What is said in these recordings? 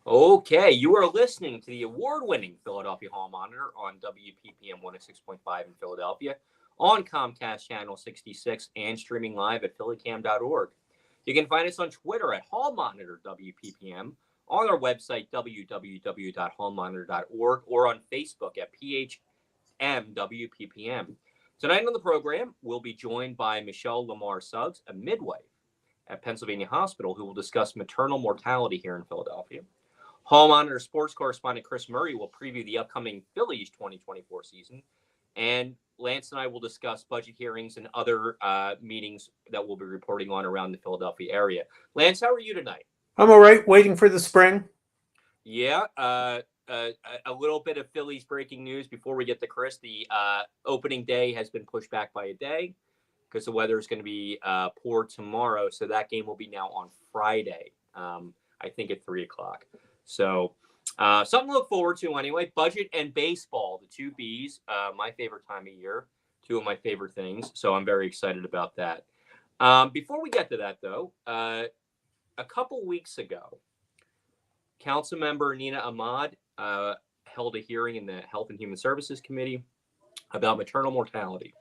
Okay, you are listening to the award-winning Philadelphia Hall Monitor on WPPM 106.5 in Philadelphia, on Comcast Channel 66, and streaming live at phillycam.org. You can find us on Twitter at Hall Monitor WPPM, on our website www.hallmonitor.org, or on Facebook at PHMWPPM. Tonight on the program, we'll be joined by Michelle Lamar Suggs, a midwife at Pennsylvania Hospital, who will discuss maternal mortality here in Philadelphia. Hall Monitor sports correspondent Chris Murray will preview the upcoming Phillies 2024 season. And Lance and I will discuss budget hearings and other meetings that we'll be reporting on around the Philadelphia area. Lance, how are you tonight? I'm all right, waiting for the spring. Yeah, a little bit of Phillies breaking news before we get to Chris. The opening day has been pushed back by a day because the weather is going to be poor tomorrow. So that game will be now on Friday, I think at 3 o'clock. So something to look forward to anyway. Budget and baseball, the two Bs, my favorite time of year, two of my favorite things. So I'm very excited about that. Before we get to that, though, a couple weeks ago, Councilmember Nina Ahmad held a hearing in the Health and Human Services Committee about maternal mortality.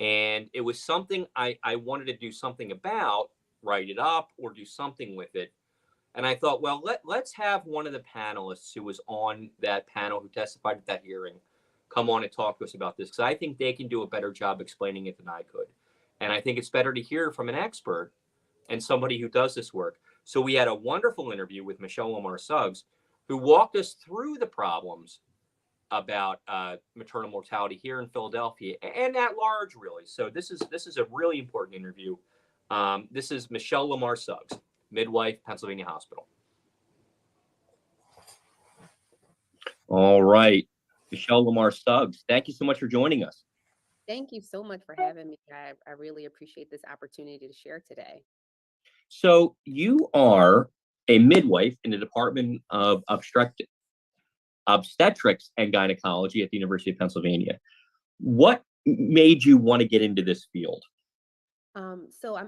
And it was something I wanted to do something about, write it up or do something with it. And I thought, well, let's have one of the panelists who was on that panel who testified at that hearing come on and talk to us about this, because I think they can do a better job explaining it than I could. And I think it's better to hear from an expert and somebody who does this work. So we had a wonderful interview with Michelle Lamar Suggs, who walked us through the problems about maternal mortality here in Philadelphia and at large, really. So this is a really important interview. This is Michelle Lamar Suggs, midwife, Pennsylvania Hospital. All right, Michelle Lamar Suggs, thank you so much for joining us. Thank you so much for having me. I really appreciate this opportunity to share today. So you are a midwife in the Department of Obstetrics and Gynecology at the University of Pennsylvania. What made you want to get into this field? So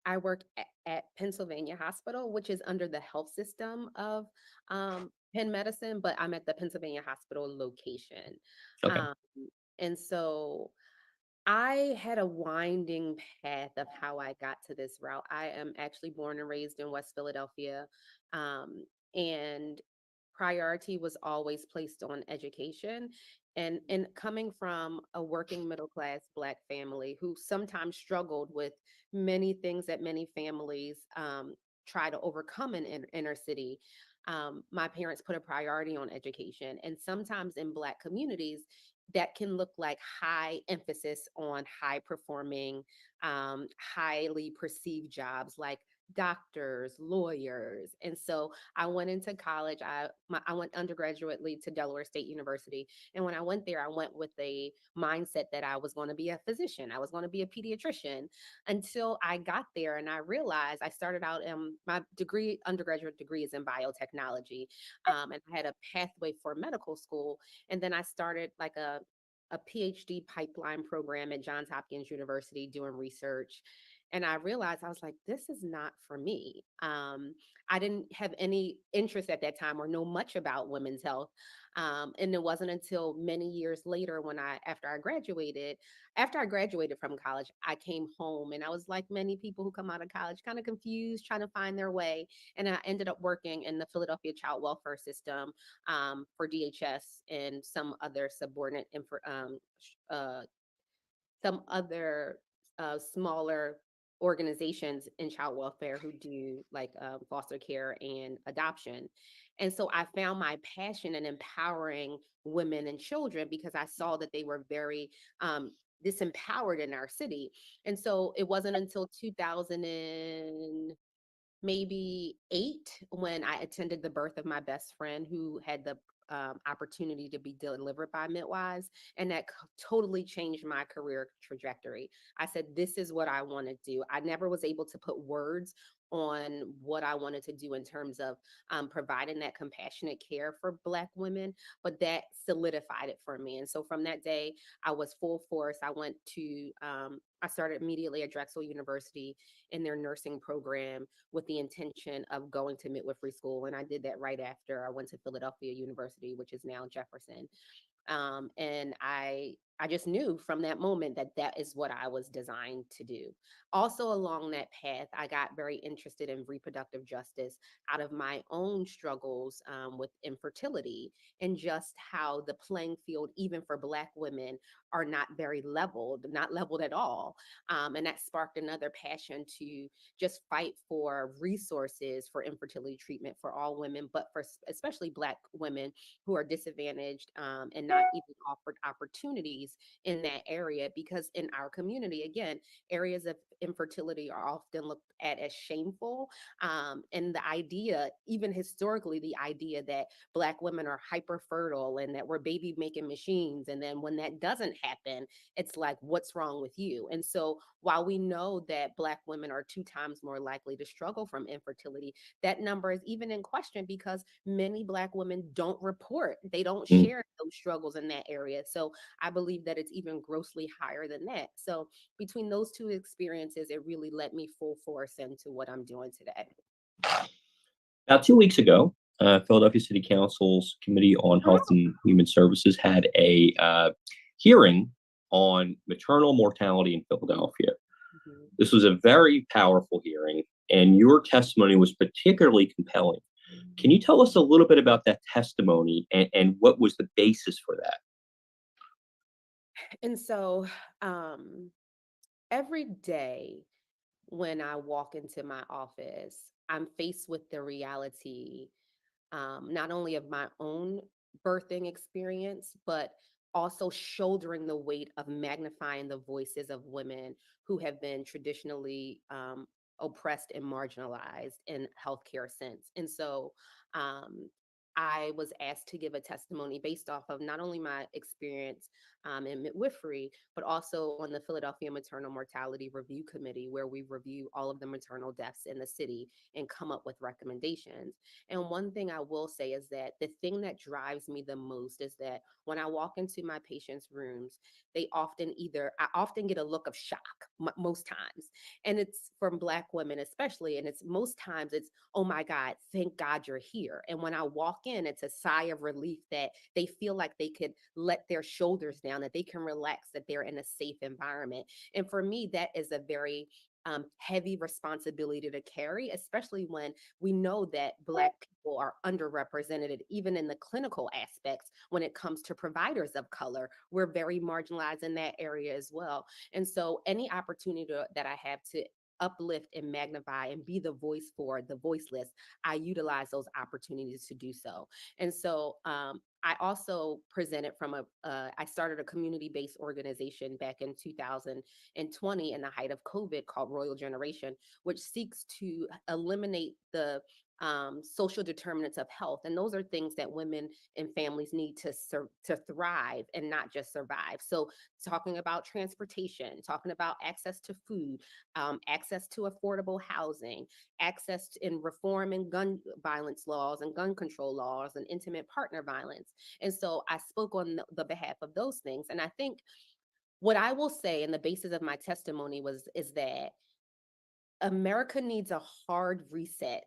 I work at Pennsylvania Hospital, which is under the health system of Penn Medicine, but I'm at the Pennsylvania Hospital location. Okay. Um, and so I had a winding path of how I got to this route. I am actually born and raised in West Philadelphia. And priority was always placed on education. And coming from a working middle class Black family who sometimes struggled with many things that many families try to overcome in inner city, my parents put a priority on education. And sometimes in Black communities, that can look like high emphasis on high performing, highly perceived jobs like doctors, lawyers. And so I went into college. I went undergraduately to Delaware State University. And when I went there, I went with a mindset that I was going to be a physician. I was going to be a pediatrician until I got there and I realized I started out in my degree, undergraduate degree is in biotechnology. And I had a pathway for medical school. And then I started like a PhD pipeline program at Johns Hopkins University doing research. And I realized I was like, this is not for me. I didn't have any interest at that time or know much about women's health. And it wasn't until many years later when after I graduated from college, I came home and I was like many people who come out of college, kind of confused, trying to find their way. And I ended up working in the Philadelphia Child Welfare System for DHS and some other some other smaller organizations in child welfare who do like foster care and adoption. And so I found my passion in empowering women and children because I saw that they were very disempowered in our city. And so it wasn't until 2000 and maybe 8 when I attended the birth of my best friend who had the opportunity to be delivered by midwives. And that totally changed my career trajectory. I said, this is what I want to do. I never was able to put words on what I wanted to do in terms of providing that compassionate care for Black women, but that solidified it for me. And so from that day, I was full force. I started immediately at Drexel University in their nursing program with the intention of going to midwifery school. And I did that right after I went to Philadelphia University, which is now Jefferson. And I just knew from that moment that that is what I was designed to do. Also, along that path, I got very interested in reproductive justice out of my own struggles with infertility, and just how the playing field, even for Black women, are not very leveled, not leveled at all. And that sparked another passion to just fight for resources for infertility treatment for all women, but for especially Black women who are disadvantaged and not even offered opportunities in that area. Because in our community, again, areas of infertility are often looked at as shameful. And the idea, even historically, the idea that Black women are hyper fertile and that we're baby making machines. And then when that doesn't happen, it's like, what's wrong with you? And so while we know that Black women are 2 times more likely to struggle from infertility, that number is even in question because many Black women don't report, they don't Mm. share those struggles in that area. So I believe that it's even grossly higher than that. So between those two experiences, it really led me full force into what I'm doing today. About 2 weeks ago, Philadelphia City Council's Committee on Health and Human Services had a hearing on maternal mortality in Philadelphia. Mhm. This was a very powerful hearing, and your testimony was particularly compelling. Can you tell us a little bit about that testimony and what was the basis for that? And so um, every day when I walk into my office, I'm faced with the reality, not only of my own birthing experience, but also shouldering the weight of magnifying the voices of women who have been traditionally oppressed and marginalized in healthcare sense. And so um, I was asked to give a testimony based off of not only my experience in midwifery, but also on the Philadelphia Maternal Mortality Review Committee, where we review all of the maternal deaths in the city and come up with recommendations. And one thing I will say is that the thing that drives me the most is that when I walk into my patients' rooms, I often get a look of shock most times. And it's from Black women, especially. And it's most times it's, oh my God, thank God you're here. And when I walk in, it's a sigh of relief that they feel like they could let their shoulders down, that they can relax, that they're in a safe environment. And for me, that is a very heavy responsibility to carry, especially when we know that Black people are underrepresented, even in the clinical aspects when it comes to providers of color. We're very marginalized in that area as well. And so, any opportunity that I have to uplift and magnify and be the voice for the voiceless, I utilize those opportunities to do so. And so, I also presented I started a community based organization back in 2020 in the height of COVID called Royal Generation, which seeks to eliminate the social determinants of health. And those are things that women and families need to thrive and not just survive. So, talking about transportation, talking about access to food, access to affordable housing, in reforming gun violence laws and gun control laws and intimate partner violence. And so I spoke on the behalf of those things. And I think what I will say, and the basis of my testimony is that America needs a hard reset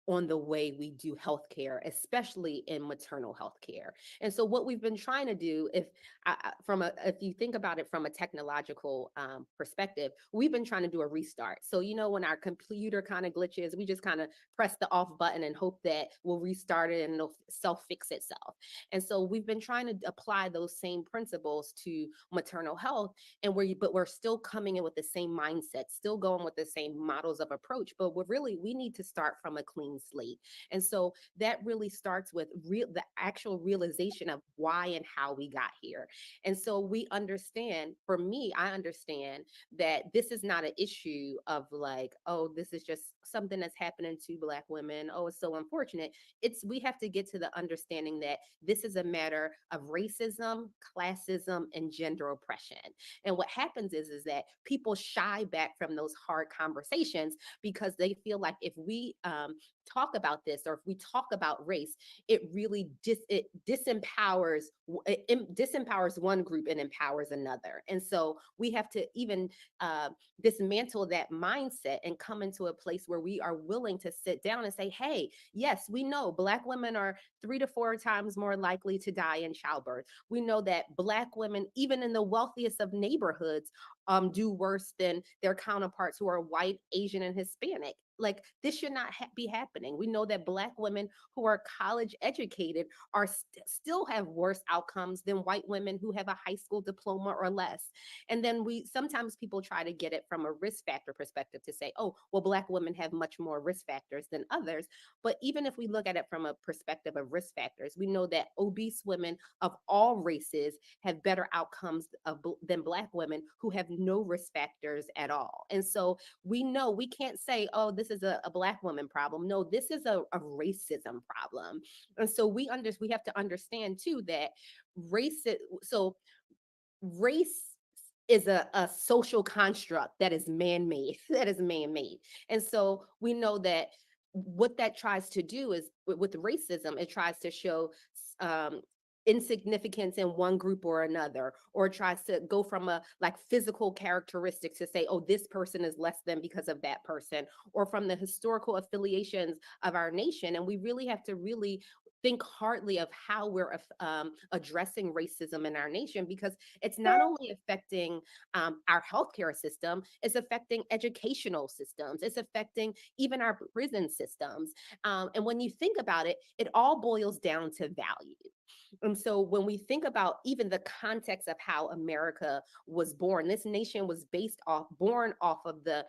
on the way we do healthcare, especially in maternal healthcare. And so, what we've been trying to do, if you think about it from a technological perspective, we've been trying to do a restart. So, when our computer kind of glitches, we just kind of press the off button and hope that we'll restart it and it'll self fix itself. And so, we've been trying to apply those same principles to maternal health, but we're still coming in with the same mindset, still going with the same models of approach, but we need to start from a clean slate. And so that really starts with the actual realization of why and how we got here. And so we understand, for me, I understand that this is not an issue of like, oh, this is just something that's happening to Black women. Oh, it's so unfortunate. We have to get to the understanding that this is a matter of racism, classism, and gender oppression. And what happens is that people shy back from those hard conversations because they feel like if we talk about this, or if we talk about race, it really disempowers disempowers one group and empowers another. And so we have to even dismantle that mindset and come into a place where we are willing to sit down and say, hey, yes, we know Black women are 3 to 4 times more likely to die in childbirth. We know that Black women, even in the wealthiest of neighborhoods, do worse than their counterparts who are white, Asian, and Hispanic. Like, this should not be happening. We know that Black women who are college educated are still have worse outcomes than white women who have a high school diploma or less. And then sometimes people try to get it from a risk factor perspective to say, oh, well, Black women have much more risk factors than others. But even if we look at it from a perspective of risk factors, we know that obese women of all races have better outcomes than Black women who have no risk factors at all. And so we know we can't say, oh, this is a Black woman problem. No, this is a racism problem. And so we have to understand too that so race is a social construct that is man-made, And so we know that what that tries to do is with racism, it tries to show um, insignificance in one group or another, or tries to go from a like physical characteristics to say, oh, this person is less than because of that person, or from the historical affiliations of our nation. And we really have to really think hardly of how we're addressing racism in our nation, because it's not only affecting our healthcare system, it's affecting educational systems, it's affecting even our prison systems. And when you think about it, it all boils down to value. And so when we think about even the context of how America was born, this nation was born off of the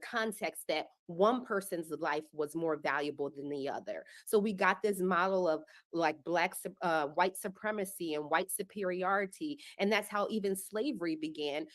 context that one person's life was more valuable than the other. So we got this model of like white supremacy and white superiority, and that's how even slavery began,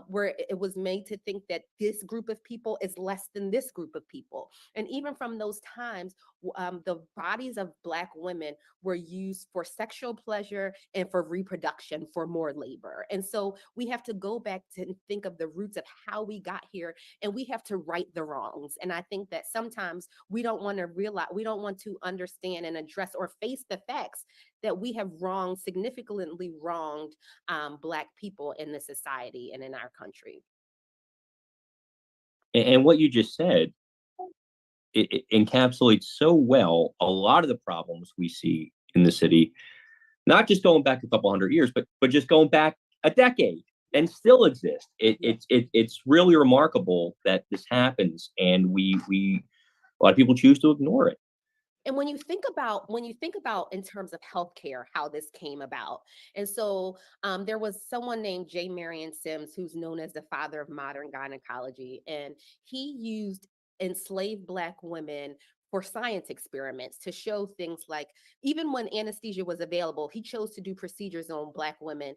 where it was made to think that this group of people is less than this group of people. And even from those times, the bodies of Black women were used for sexual pleasure and for reproduction for more labor. And so we have to go back to think of the roots of how we got here, and we have to right the wrongs. And I think that sometimes we don't want to understand and address or face the facts that we have significantly wronged Black people in the society and in our country. And what you just said, it encapsulates so well a lot of the problems we see in the city, not just going back a couple hundred years, but just going back a decade and still exist. It's really remarkable that this happens, and we a lot of people choose to ignore it. And when you think about in terms of healthcare, how this came about, and so there was someone named J. Marion Sims, who's known as the father of modern gynecology, and he used enslaved Black women for science experiments to show things like, even when anesthesia was available, he chose to do procedures on Black women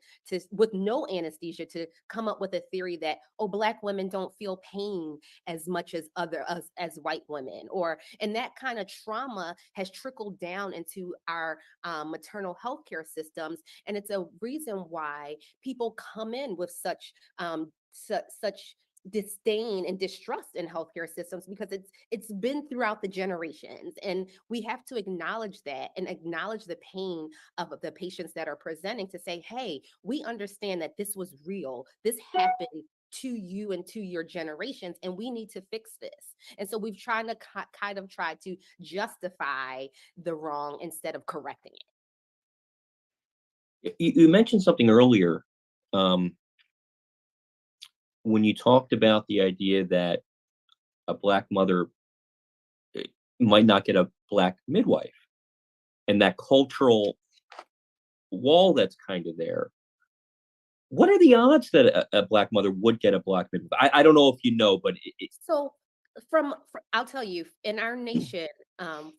with no anesthesia, to come up with a theory that, oh, Black women don't feel pain as much as as white women, and that kind of trauma has trickled down into our maternal health care systems. And it's a reason why people come in with such disdain and distrust in healthcare systems, because it's been throughout the generations. And we have to acknowledge that and acknowledge the pain of the patients that are presenting, to say, hey, we understand that this was real, this happened to you and to your generations, and we need to fix this. And so we've tried to kind of try to justify the wrong instead of correcting it. You mentioned something earlier, when you talked about the idea that a Black mother might not get a Black midwife, and that cultural wall that's kind of there. What are the odds that a Black mother would get a Black midwife? I don't know if you know, but So I'll tell you, in our nation,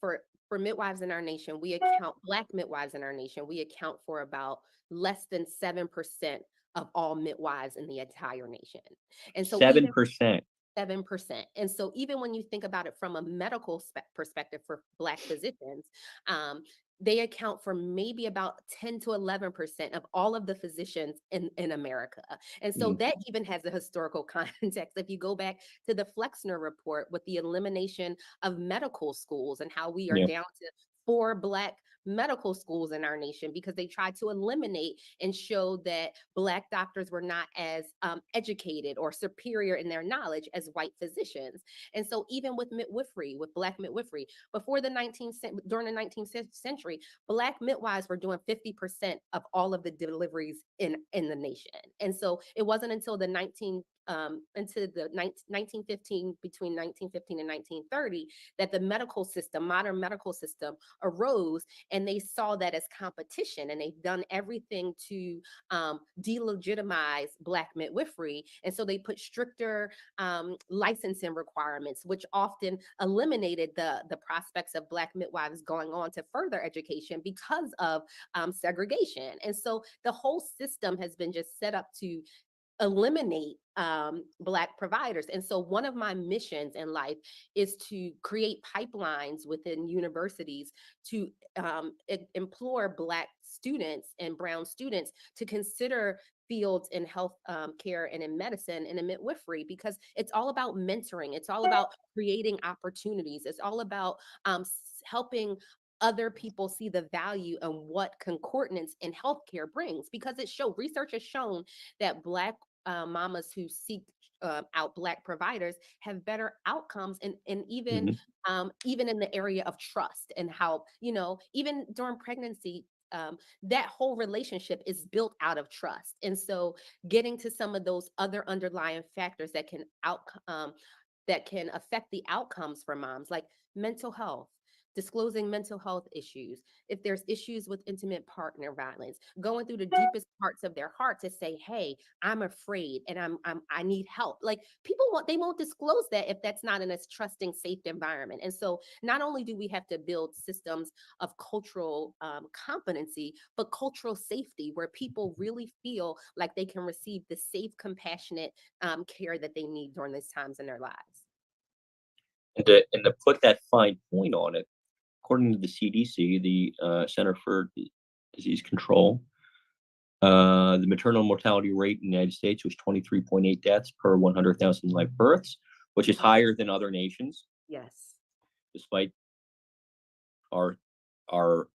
for midwives in our nation, we account Black midwives in our nation, we account for about less than 7% of all midwives in the entire nation. And so even 7%. 7%. And so even when you think about it from a medical perspective for Black physicians, um, they account for maybe about 10 to 11% of all of the physicians in America. And so Mm. that even has a historical context. If you go back to the Flexner report with the elimination of medical schools and how we are Yeah. down to 4 Black medical schools in our nation because they tried to eliminate and show that Black doctors were not as educated or superior in their knowledge as white physicians. And so even with midwifery, with Black midwifery, before the 19th, during the 19th century, Black midwives were doing 50% of all of the deliveries in the nation. And so it wasn't until the 1915, between 1915 and 1930, that the medical system, modern medical system, arose, and they saw that as competition, and they've done everything to delegitimize Black midwifery. And so they put stricter licensing requirements, which often eliminated the prospects of Black midwives going on to further education because of segregation. And so the whole system has been just set up to eliminate Black providers. And so one of my missions in life is to create pipelines within universities to implore Black students and brown students to consider fields in health care and in medicine and in midwifery, because it's all about mentoring. It's all about creating opportunities. It's all about helping other people see the value and what concordance in healthcare brings, because research has shown that Black mamas who seek out Black providers have better outcomes, and even Mhm. Even in the area of trust, and how, even during pregnancy, that whole relationship is built out of trust. And so getting to some of those other underlying factors that can affect the outcomes for moms, like mental health, disclosing mental health issues, if there's issues with intimate partner violence, going through the deepest parts of their heart to say, hey, I'm afraid and I need help. Like, they won't disclose that if that's not in a trusting, safe environment. And so not only do we have to build systems of cultural competency, but cultural safety, where people really feel like they can receive the safe, compassionate care that they need during these times in their lives. And to put that fine point on it, according to the CDC, the Center for Disease Control, the maternal mortality rate in the United States was 23.8 deaths per 100,000 live births, which is higher than other nations, Yes. despite our our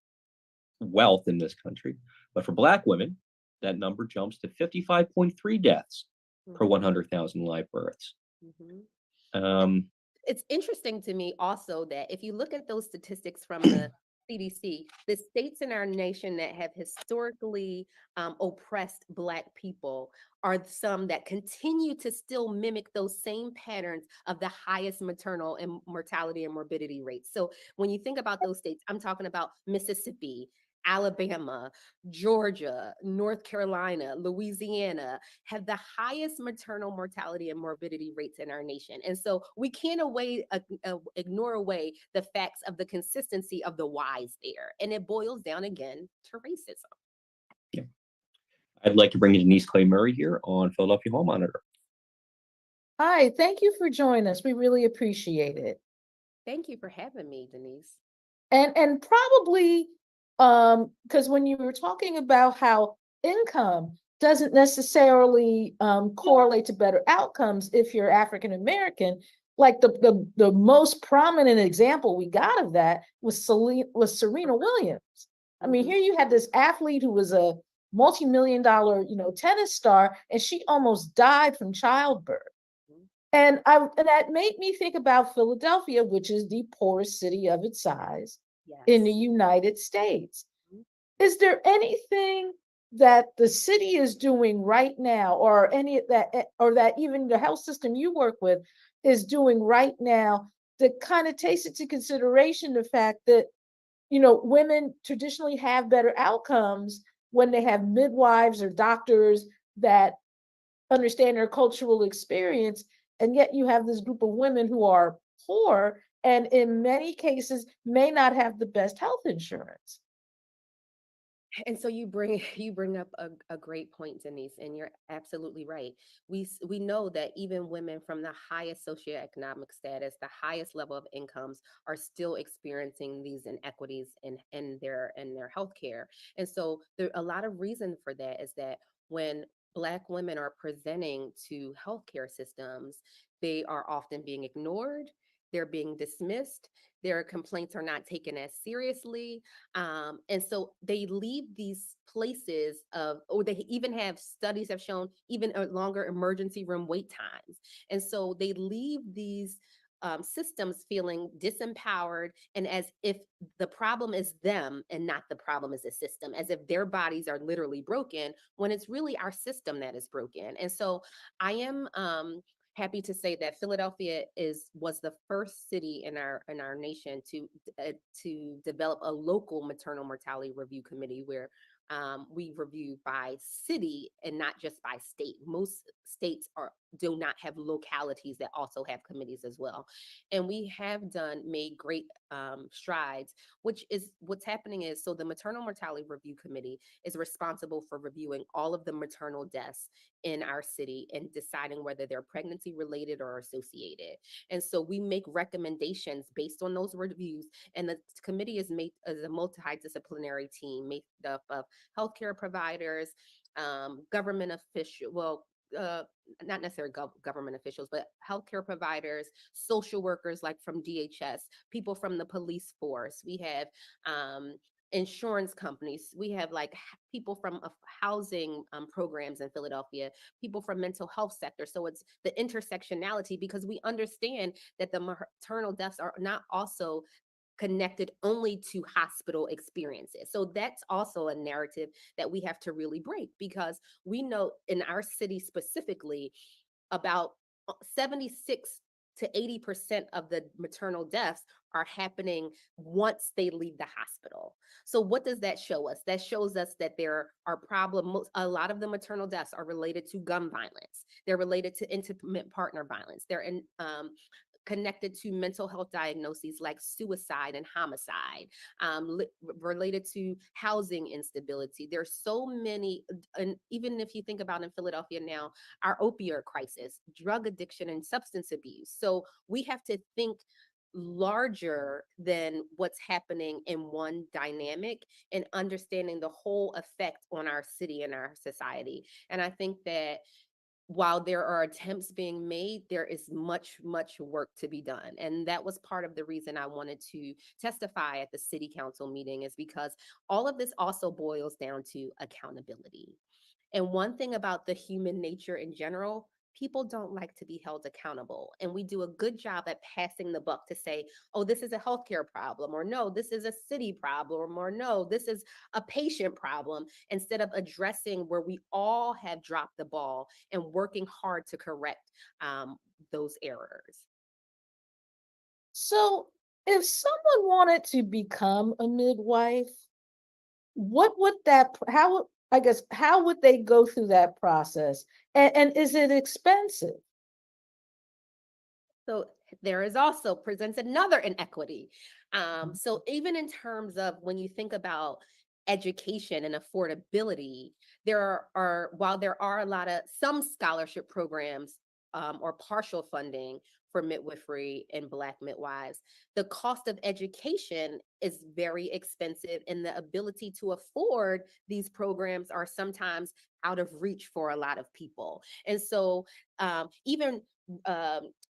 wealth in this country. But for Black women, that number jumps to 55.3 deaths per 100,000 live births. Mm-hmm. Um, It's interesting to me also that if you look at those statistics from the CDC, the states in our nation that have historically oppressed Black people are some that continue to still mimic those same patterns of the highest maternal and mortality and morbidity rates. So when you think about those states, I'm talking about Mississippi, Alabama, Georgia, North Carolina, Louisiana, have the highest maternal mortality and morbidity rates in our nation. And so we can't ignore away the facts of the consistency of the whys there. And it boils down again to racism. yeah. I'd like to bring in Denise Clay Murray here on Philadelphia Hall Monitor. Hi, thank you for joining us. We really appreciate it. Thank you for having me, Denise. And probably because when you were talking about how income doesn't necessarily correlate to better outcomes if you're African American, like the most prominent example we got of that was Serena Williams. I mean, here you had this athlete who was a multi-million-dollar, tennis star, and she almost died from childbirth. And that made me think about Philadelphia, which is the poorest city of its size in the United States. Is there anything that the city is doing right now, or that even the health system you work with is doing right now, that kind of takes into consideration the fact that, women traditionally have better outcomes when they have midwives or doctors that understand their cultural experience, And yet you have this group of women who are poor and in many cases may not have the best health insurance. And so you bring up a great point, Denise, and you're absolutely right. We know that even women from the highest socioeconomic status, the highest level of incomes, are still experiencing these inequities in their healthcare. And so there a lot of reason for that is that when Black women are presenting to healthcare systems, they are often being ignored. They're being dismissed. Their complaints are not taken as seriously, and so they leave these places of, or they even have studies have shown even a longer emergency room wait times. And so they leave these systems feeling disempowered and as if the problem is them and not the problem is the system, as if their bodies are literally broken when it's really our system that is broken. And so I am happy to say that Philadelphia was the first city in our nation to develop a local maternal mortality review committee where we review by city and not just by state. Most states do not have localities that also have committees as well, and we have made great strides. Which is what's happening is, so the maternal mortality review committee is responsible for reviewing all of the maternal deaths in our city and deciding whether they're pregnancy related or associated. And so we make recommendations based on those reviews. And the committee is made as a multidisciplinary team made up of healthcare providers, government official, well, not necessarily government officials, but healthcare providers, social workers like from DHS, people from the police force. We have insurance companies. We have like people from housing programs in Philadelphia, people from mental health sector. So it's the intersectionality, because we understand that the maternal deaths are not also connected only to hospital experiences. So that's also a narrative that we have to really break, because we know in our city specifically, about 76 to 80% of the maternal deaths are happening once they leave the hospital. So what does that show us? That shows us that there are problems. A lot of the maternal deaths are related to gun violence. They're related to intimate partner violence. They're connected to mental health diagnoses like suicide and homicide, related to housing instability. There's so many, and even if you think about in Philadelphia now, our opioid crisis, drug addiction, and substance abuse. So we have to think larger than what's happening in one dynamic and understanding the whole effect on our city and our society. And I think that while there are attempts being made, there is much, much work to be done. And that was part of the reason I wanted to testify at the city council meeting, is because all of this also boils down to accountability. And one thing about the human nature in general, people don't like to be held accountable. And we do a good job at passing the buck to say, oh, this is a healthcare problem, or no, this is a city problem, or no, this is a patient problem, instead of addressing where we all have dropped the ball and working hard to correct those errors. So if someone wanted to become a midwife, what would how, I guess, how would they go through that process? And is it expensive? So there is also presents another inequity. So even in terms of when you think about education and affordability, while there are a lot of some scholarship programs or partial funding for midwifery and Black midwives, the cost of education is very expensive, and the ability to afford these programs are sometimes out of reach for a lot of people. And so even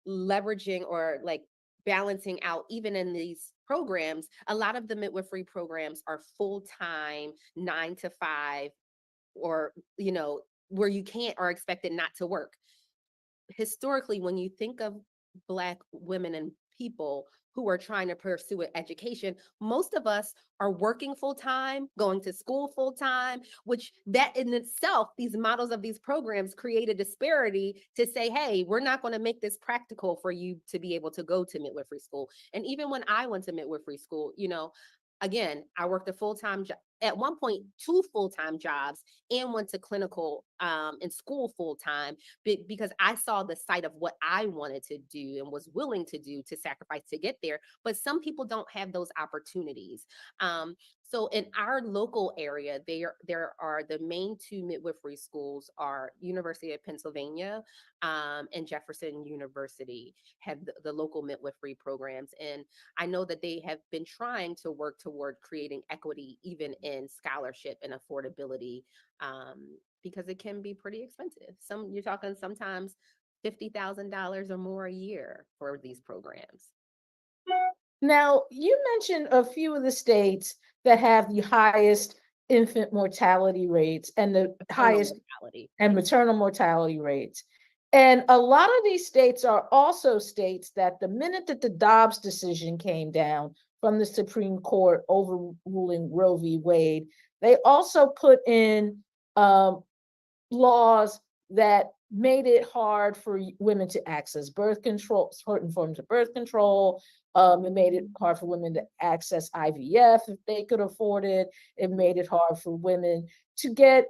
leveraging or like balancing out, even in these programs, a lot of the midwifery programs are full-time 9 to 5, or where you can't or expected not to work. Historically, when you think of Black women and people who are trying to pursue an education, most of us are working full time, going to school full time, which that in itself, these models of these programs create a disparity to say, hey, we're not going to make this practical for you to be able to go to midwifery school. And even when I went to midwifery school, again, I worked a full time job, at one point, 2 full-time jobs, and went to clinical in school full time because I saw the sight of what I wanted to do and was willing to do to sacrifice to get there. But some people don't have those opportunities. So in our local area, there are the main two midwifery schools are University of Pennsylvania and Jefferson University have the local midwifery programs. And I know that they have been trying to work toward creating equity even in scholarship and affordability, because it can be pretty expensive. You're talking sometimes $50,000 or more a year for these programs. Now, you mentioned a few of the states that have the highest infant mortality rates and the highest Mortality. and maternal mortality rates. And a lot of these states are also states that the minute that the Dobbs decision came down from the Supreme Court overruling Roe v. Wade, they also put in laws that made it hard for women to access birth control, certain forms of birth control. It made it hard for women to access IVF if they could afford it. It made it hard for women to get,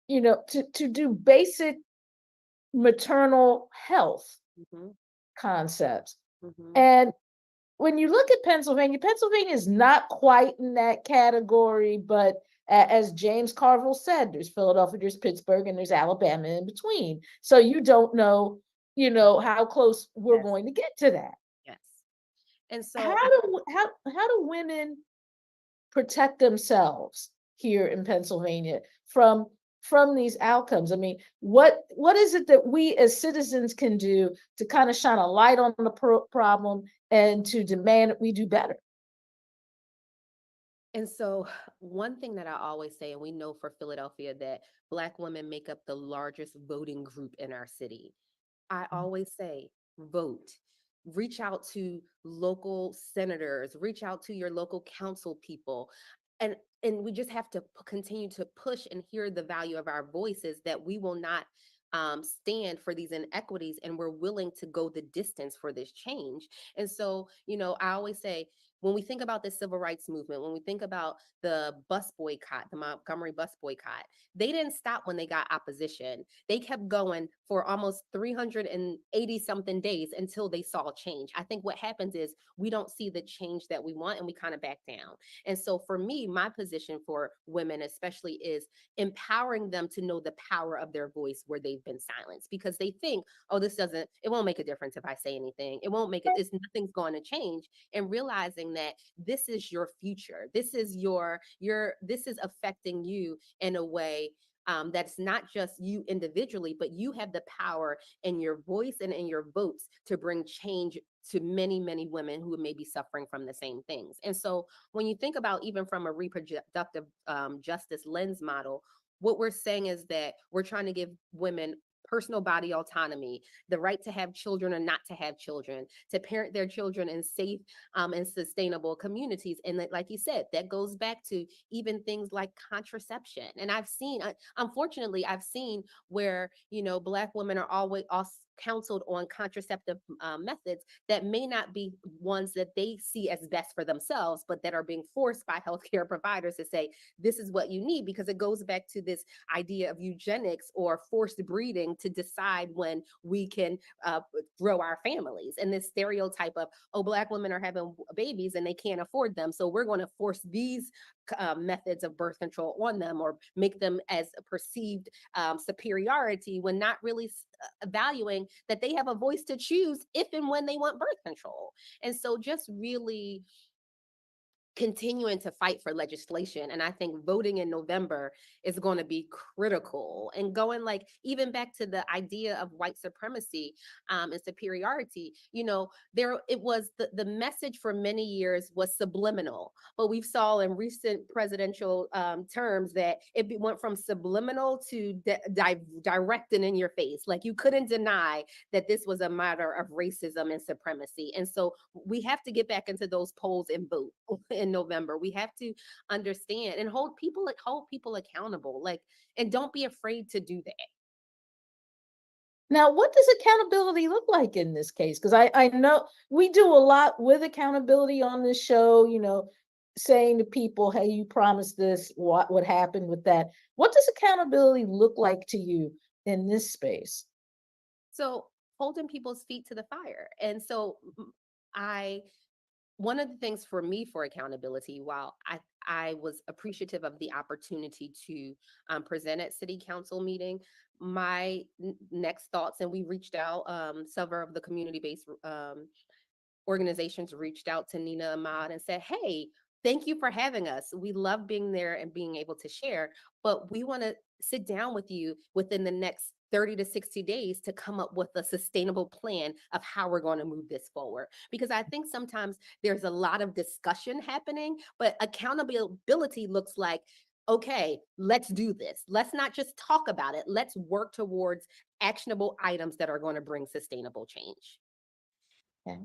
to do basic maternal health concepts. And when you look at Pennsylvania is not quite in that category, but as James Carville said, there's Philadelphia, there's Pittsburgh, and there's Alabama in between. So you don't know, how close we're going to get to that. Yes. And so how do women protect themselves here in Pennsylvania from these outcomes? I mean, what is it that we as citizens can do to kind of shine a light on the problem and to demand that we do better? And so one thing that I always say, and we know for Philadelphia that Black women make up the largest voting group in our city. I always say, vote. Reach out to local senators, reach out to your local council people. And we just have to continue to push and hear the value of our voices, that we will not stand for these inequities, and we're willing to go the distance for this change. And so, I always say, when we think about the civil rights movement, when we think about the bus boycott, the Montgomery bus boycott, they didn't stop when they got opposition. They kept going for almost 380 something days until they saw change. I think what happens is we don't see the change that we want and we kind of back down. And so for me, my position for women especially is empowering them to know the power of their voice where they've been silenced, because they think, oh, it won't make a difference if I say anything. It won't make it, nothing's going to change. And realizing that this is your future. This is this is affecting you in a way that's not just you individually, but you have the power in your voice and in your votes to bring change to many, many women who may be suffering from the same things. And so when you think about, even from a reproductive justice lens model, what we're saying is that we're trying to give women personal body autonomy, the right to have children or not to have children, to parent their children in safe and sustainable communities. And like you said, that goes back to even things like contraception. And unfortunately, I've seen where, Black women are always counseled on contraceptive methods that may not be ones that they see as best for themselves, but that are being forced by healthcare providers to say, this is what you need, because it goes back to this idea of eugenics or forced breeding to decide when we can grow our families. And this stereotype of, oh, Black women are having babies and they can't afford them, so we're going to force these methods of birth control on them, or make them as a perceived superiority, when not really valuing that they have a voice to choose if and when they want birth control. And so just really continuing to fight for legislation. And I think voting in November is going to be critical. And going, like, even back to the idea of white supremacy and superiority, it was the message for many years was subliminal, but we saw in recent presidential terms that it went from subliminal to direct and in your face. Like, you couldn't deny that this was a matter of racism and supremacy. And so we have to get back into those polls and vote in November. We have to understand and hold people accountable, and don't be afraid to do that. Now, what does accountability look like in this case? Because I know we do a lot with accountability on this show, saying to people, hey, you promised this, what happened with that? What does accountability look like to you in this space? So holding people's feet to the fire. And so I one of the things for me for accountability, while I was appreciative of the opportunity to present at city council meeting, my next thoughts, and we reached out, several of the community-based organizations reached out to Nina Ahmad and said, hey, thank you for having us. We love being there and being able to share, but we want to sit down with you within the next 30 to 60 days to come up with a sustainable plan of how we're going to move this forward. Because I think sometimes there's a lot of discussion happening, but accountability looks like, okay, let's do this. Let's not just talk about it. Let's work towards actionable items that are going to bring sustainable change. Okay.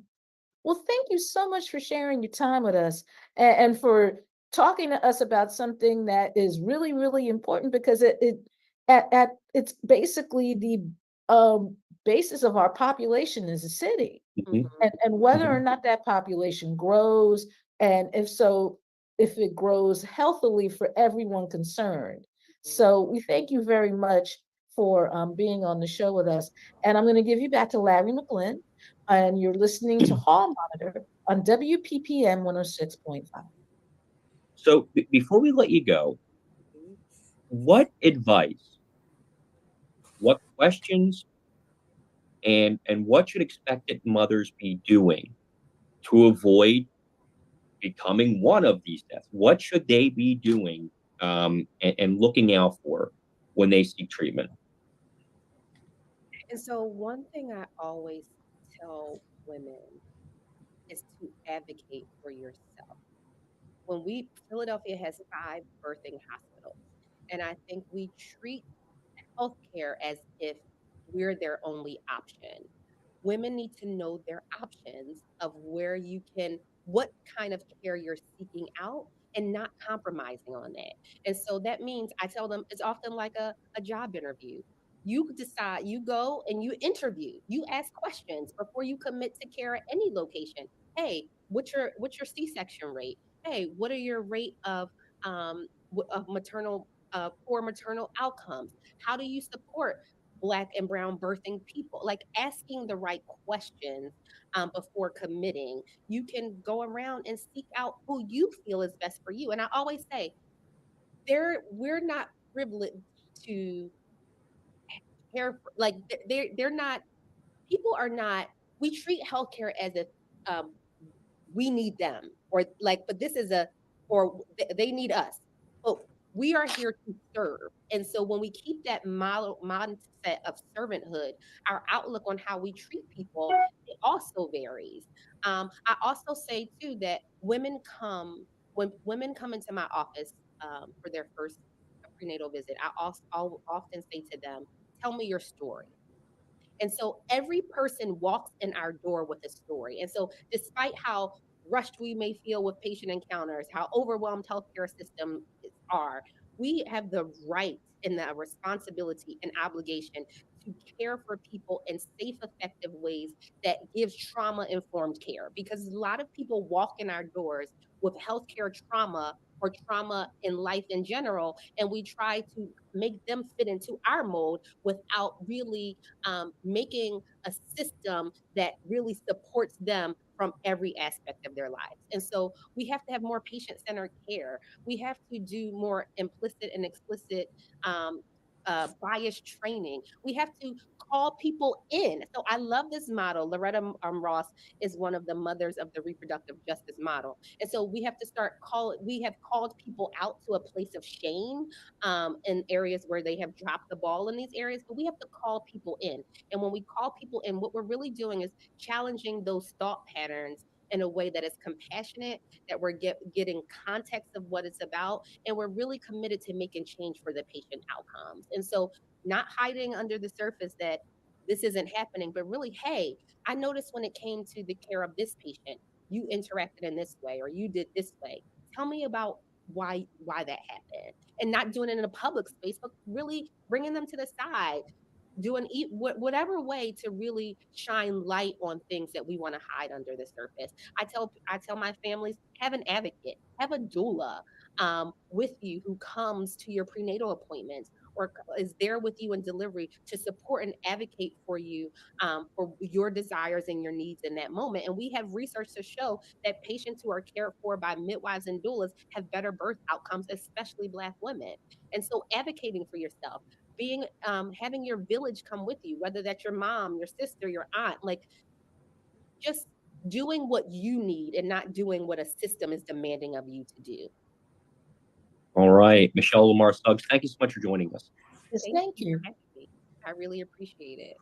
Well, thank you so much for sharing your time with us and for talking to us about something that is really, really important because at it's basically the basis of our population is a city. Mhm. And whether or not that population grows, and if so, if it grows healthily for everyone concerned. So we thank you very much for being on the show with us. And I'm going to give you back to Larry McGlynn, and you're listening to Hall Monitor on WPPM 106.5. So before we let you go, what advice, what questions, and what should expectant mothers be doing to avoid becoming one of these deaths? What should they be doing and looking out for when they seek treatment? And so, one thing I always tell women is to advocate for yourself. Philadelphia has 5 birthing hospitals, and I think we treat healthcare as if we're their only option. Women need to know their options of where you can, what kind of care you're seeking out, and not compromising on that. And so that means I tell them it's often like a job interview. You decide, you go and you interview, you ask questions before you commit to care at any location. Hey, what's your C-section rate? Hey, what are your rate of maternal poor maternal outcomes? How do you support Black and brown birthing people? Like asking the right questions before committing. You can go around and seek out who you feel is best for you. And I always say, we're not privileged to care for, like they're not, people are not, we treat healthcare as if um, we need them, or like, but this is a, or they need us, but we are here to serve. And so when we keep that model mindset of servanthood, our outlook on how we treat people, it also varies. I also say too that when women come into my office for their first prenatal visit, I'll often say to them, tell me your story. And so every person walks in our door with a story. And so, despite how rushed we may feel with patient encounters, how overwhelmed healthcare systems are, we have the right and the responsibility and obligation to care for people in safe, effective ways that gives trauma informed care. Because a lot of people walk in our doors with healthcare trauma or trauma in life in general, and we try to make them fit into our mold without really making a system that really supports them from every aspect of their lives. And so we have to have more patient centered care. We have to do more implicit and explicit bias training. We have to call people in. So I love this model. Loretta Ross is one of the mothers of the reproductive justice model. And so we have called people out to a place of shame in areas where they have dropped the ball in these areas, but we have to call people in. And when we call people in, what we're really doing is challenging those thought patterns in a way that is compassionate, that we're getting context of what it's about, and we're really committed to making change for the patient outcomes. And so, not hiding under the surface that this isn't happening, but really, hey, I noticed when it came to the care of this patient, you interacted in this way or you did this way. Tell me about why that happened, and not doing it in a public space, but really bringing them to the side. whatever way to really shine light on things that we want to hide under the surface. I tell my families, have an advocate, have a doula with you who comes to your prenatal appointments or is there with you in delivery to support and advocate for your desires and your needs in that moment. And we have research to show that patients who are cared for by midwives and doulas have better birth outcomes, especially Black women. And so advocating for yourself, being having your village come with you, whether that's your mom, your sister, your aunt, like just doing what you need and not doing what a system is demanding of you to do. All right, Michelle Lamar Suggs, thank you so much for joining us. Yes, Thank thank you you. for having me. I really appreciate it.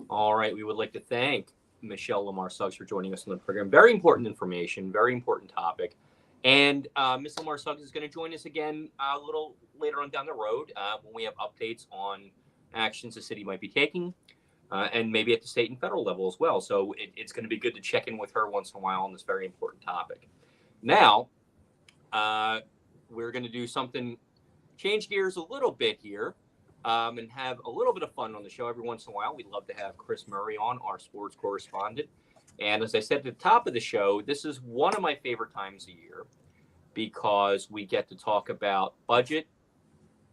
All right, we would like to thank Michelle Lamar Suggs for joining us on the program. Very important information, very important topic. And Ms. Lamar Suggs is going to join us again a little later on down the road when we have updates on actions the city might be taking and maybe at the state and federal level as well. So it's going to be good to check in with her once in a while on this very important topic. Now, we're going to do something, change gears a little bit here. And have a little bit of fun on the show every once in a while. We'd love to have Chris Murray on, our sports correspondent. And as I said at the top of the show, this is one of my favorite times of year because we get to talk about budget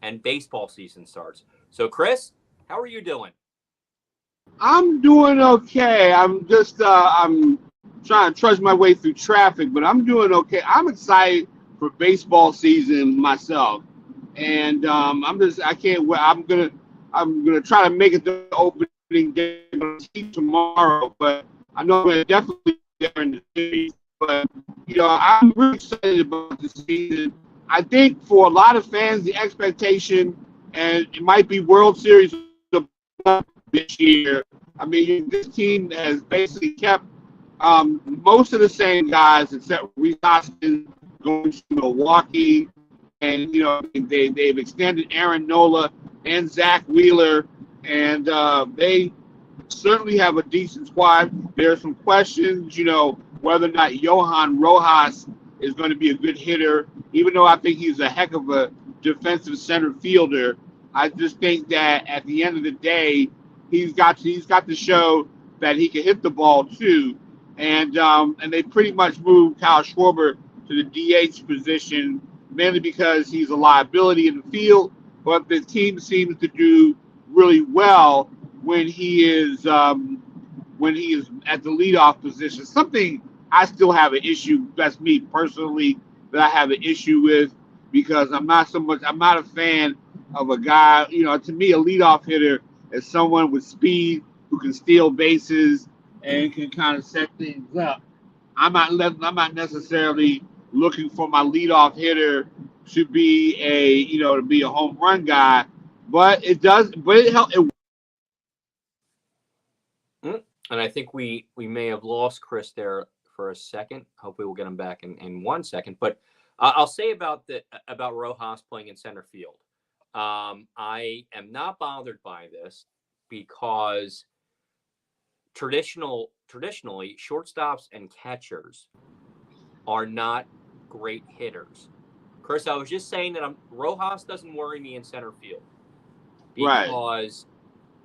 and baseball season starts. So, Chris, how are you doing? I'm doing okay. I'm trying to trudge my way through traffic, but I'm doing okay. I'm excited for baseball season myself. And I can't wait. I'm gonna try to make it the opening day tomorrow, but I know I'm gonna definitely be there in the city. But I'm really excited about the season. I think for a lot of fans, the expectation, and it might be World Series this year. I mean, this team has basically kept most of the same guys except Reese Hoskins going to Milwaukee. And, they've extended Aaron Nola and Zach Wheeler, and they certainly have a decent squad. There are some questions, whether or not Johan Rojas is going to be a good hitter, even though I think he's a heck of a defensive center fielder. I just think that at the end of the day, he's got to show that he can hit the ball too. And they pretty much moved Kyle Schwarber to the DH position, mainly because he's a liability in the field, but the team seems to do really well when he is at the leadoff position. Something I still have an issue. That's me personally that I have an issue with because I'm not a fan of a guy. To me, a leadoff hitter is someone with speed who can steal bases and can kind of set things up. I'm not necessarily looking for my leadoff hitter to be a home run guy, but it helps. And I think we may have lost Chris there for a second. Hopefully we'll get him back in 1 second. But I'll say about Rojas playing in center field. I am not bothered by this because traditionally shortstops and catchers are not great hitters. Chris, I was just saying that Rojas doesn't worry me in center field because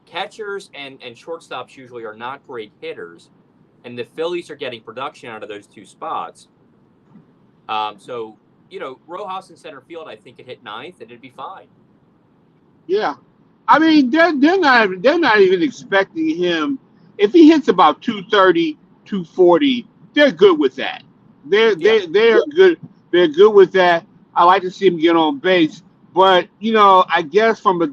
catchers and shortstops usually are not great hitters, and the Phillies are getting production out of those two spots. So Rojas in center field, I think, could hit ninth and it'd be fine. Yeah, I mean they're not even expecting him. If he hits about 230, 240, they're good with that. They're good. They're good with that. I like to see him get on base, but I guess from a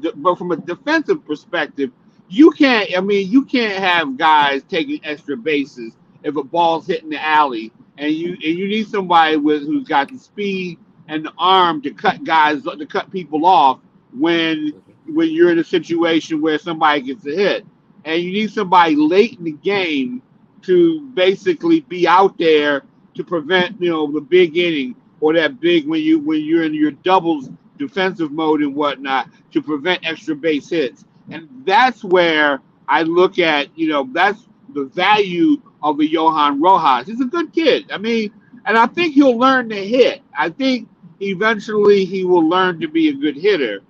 defensive perspective, you can't have guys taking extra bases if a ball's hitting the alley, and you need somebody who's got the speed and the arm to cut people off when you're in a situation where somebody gets a hit, and you need somebody late in the game to basically be out there to prevent the big inning or that big when you're in your doubles defensive mode and whatnot to prevent extra base hits. And that's where I look at that's the value of a Johan Rojas. He's a good kid. I mean, and I think he'll learn to hit. I think eventually he will learn to be a good hitter.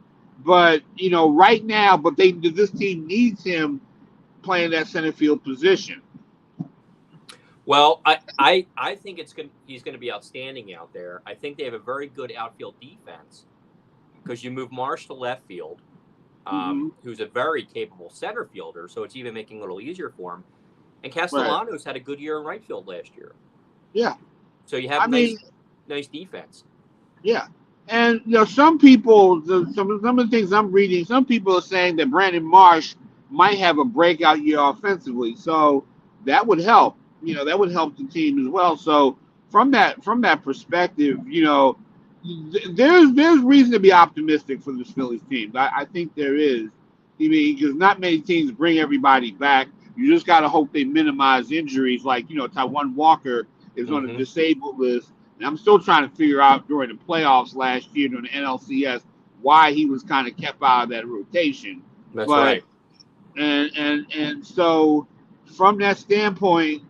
But right now, this team needs him playing that center field position. Well, I think he's gonna be outstanding out there. I think they have a very good outfield defense because you move Marsh to left field, who's a very capable center fielder, so it's even making it a little easier for him. And Castellanos had a good year in right field last year. Yeah. So you have nice defense. Yeah. And some people, some of the things I'm reading, some people are saying that Brandon Marsh might have a breakout year offensively. So that would help. That would help the team as well. So from that perspective, there's reason to be optimistic for this Phillies team. I think there is. Because not many teams bring everybody back. You just got to hope they minimize injuries. Like Taijuan Walker is on the disabled list. And I'm still trying to figure out during the playoffs last year during the NLCS why he was kind of kept out of that rotation. That's right. And so from that standpoint,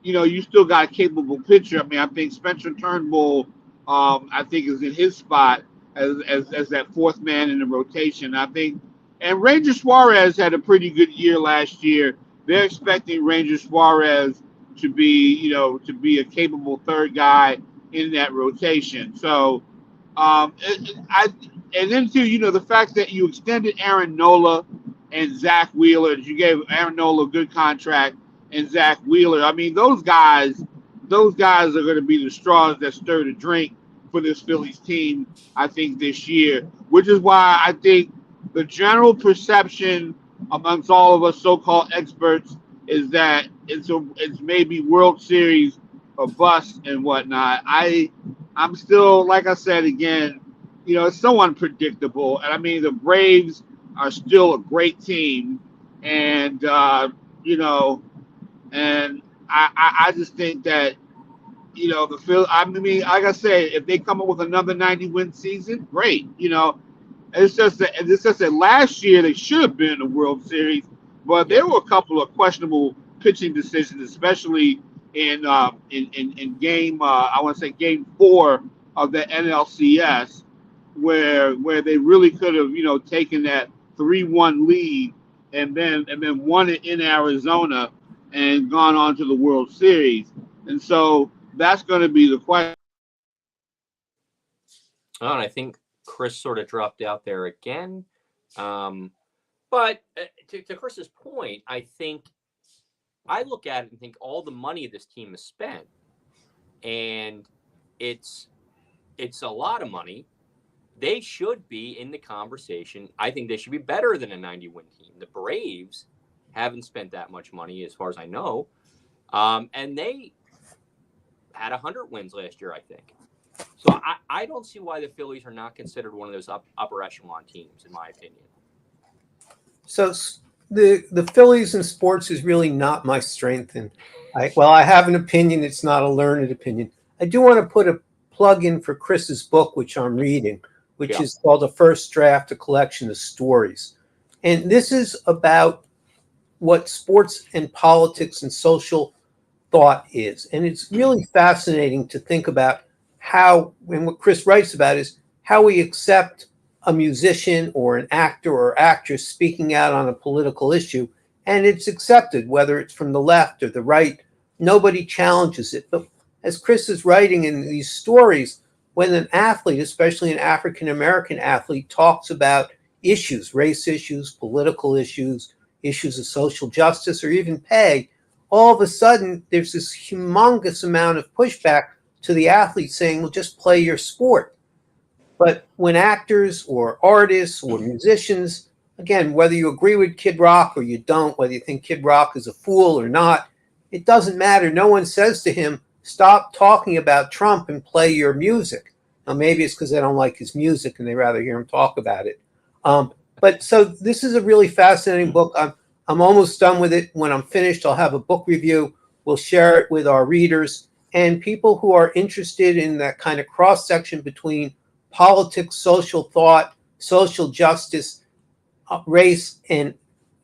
you still got a capable pitcher. I mean, I think Spencer Turnbull, I think is in his spot as that fourth man in the rotation. I think, and Ranger Suarez had a pretty good year last year. They're expecting Ranger Suarez to be a capable third guy in that rotation. So, and then too, the fact that you extended Aaron Nola and Zach Wheeler, you gave Aaron Nola a good contract, and Zach Wheeler. I mean, those guys are going to be the straws that stir the drink for this Phillies team, I think, this year, which is why I think the general perception amongst all of us so-called experts is that it's maybe World Series or bust and whatnot. I'm still, like I said again, it's so unpredictable. And I mean, the Braves are still a great team, and and I just think that the Phil. I mean, like I said, if they come up with another 90-win season, great. It's just that last year they should have been in the World Series, but there were a couple of questionable pitching decisions, especially in game I want to say game 4 of the NLCS, where they really could have taken that 3-1 lead and then won it in Arizona and gone on to the World Series. And so that's going to be the question. Oh, and I think Chris sort of dropped out there again. But to Chris's point, I look at it and think all the money this team has spent, and it's a lot of money. They should be in the conversation. I think they should be better than a 90-win team. The Braves haven't spent that much money, as far as I know, and they had 100 wins last year, I think. So I don't see why the Phillies are not considered one of those upper echelon teams, in my opinion. So the Phillies in sports is really not my strength. And I have an opinion. It's not a learned opinion. I do want to put a plug in for Chris's book, which I'm reading, which is called A First Draft, a collection of stories. And this is about what sports and politics and social thought is. And it's really fascinating to think about how, and what Chris writes about is how we accept a musician or an actor or actress speaking out on a political issue, and it's accepted, whether it's from the left or the right. Nobody challenges it. But as Chris is writing in these stories, when an athlete, especially an African-American athlete, talks about issues, race issues, political issues, issues of social justice, or even pay, all of a sudden there's this humongous amount of pushback to the athlete saying, well, just play your sport. But when actors or artists or musicians, again, whether you agree with Kid Rock or you don't, whether you think Kid Rock is a fool or not, it doesn't matter. No one says to him, stop talking about Trump and play your music. Now, maybe it's because they don't like his music and they rather hear him talk about it. But so this is a really fascinating book. I'm almost done with it. When I'm finished, I'll have a book review. We'll share it with our readers and people who are interested in that kind of cross-section between politics, social thought, social justice, race, and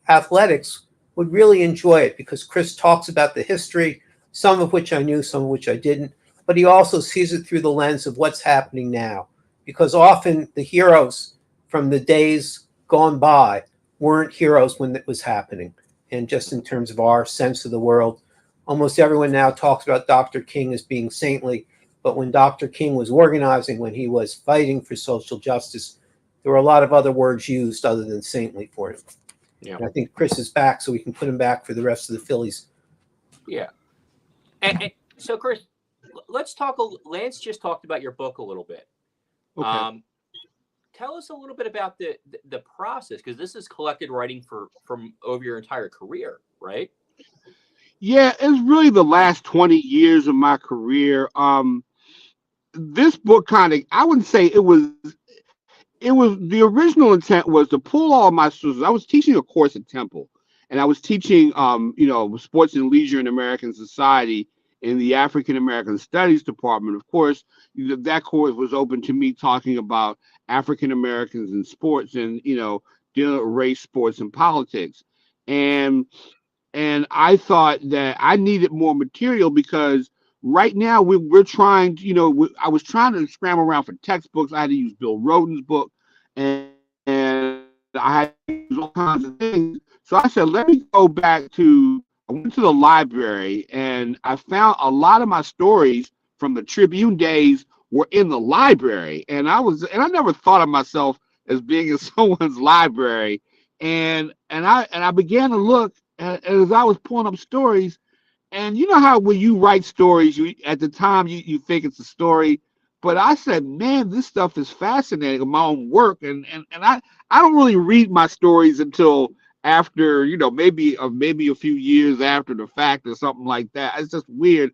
athletics would really enjoy it, because Chris talks about the history, some of which I knew, some of which I didn't, but he also sees it through the lens of what's happening now, because often the heroes from the days gone by weren't heroes when it was happening. And just in terms of our sense of the world, almost everyone now talks about Dr. King as being saintly. But when Dr. King was organizing, when he was fighting for social justice, there were a lot of other words used other than saintly for him. Yeah. And I think Chris is back, so we can put him back for the rest of the Phillies. Yeah. And so, Chris, let's talk. Lance just talked about your book a little bit. Okay. Tell us a little bit about the process, because this is collected writing from over your entire career, right? Yeah, it's really the last 20 years of my career. This book kind of, I wouldn't say it was the original intent was to pull all my sources. I was teaching a course at Temple, and I was teaching sports and leisure in American society in the African American Studies department. Of course, that course was open to me talking about African Americans in sports and dealing with race, sports, and politics. And I thought that I needed more material because right now we're trying to, I was trying to scramble around for textbooks. I had to use Bill Rhoden's book, and I had to use all kinds of things. So I said, let me go back to, I went to the library and I found a lot of my stories from the Tribune days were in the library. And I never thought of myself as being in someone's library. And I began to look as I was pulling up stories, and you know how when you write stories, at the time you think it's a story, but I said, man, this stuff is fascinating. My own work, and I don't really read my stories until after maybe a few years after the fact or something like that. It's just weird,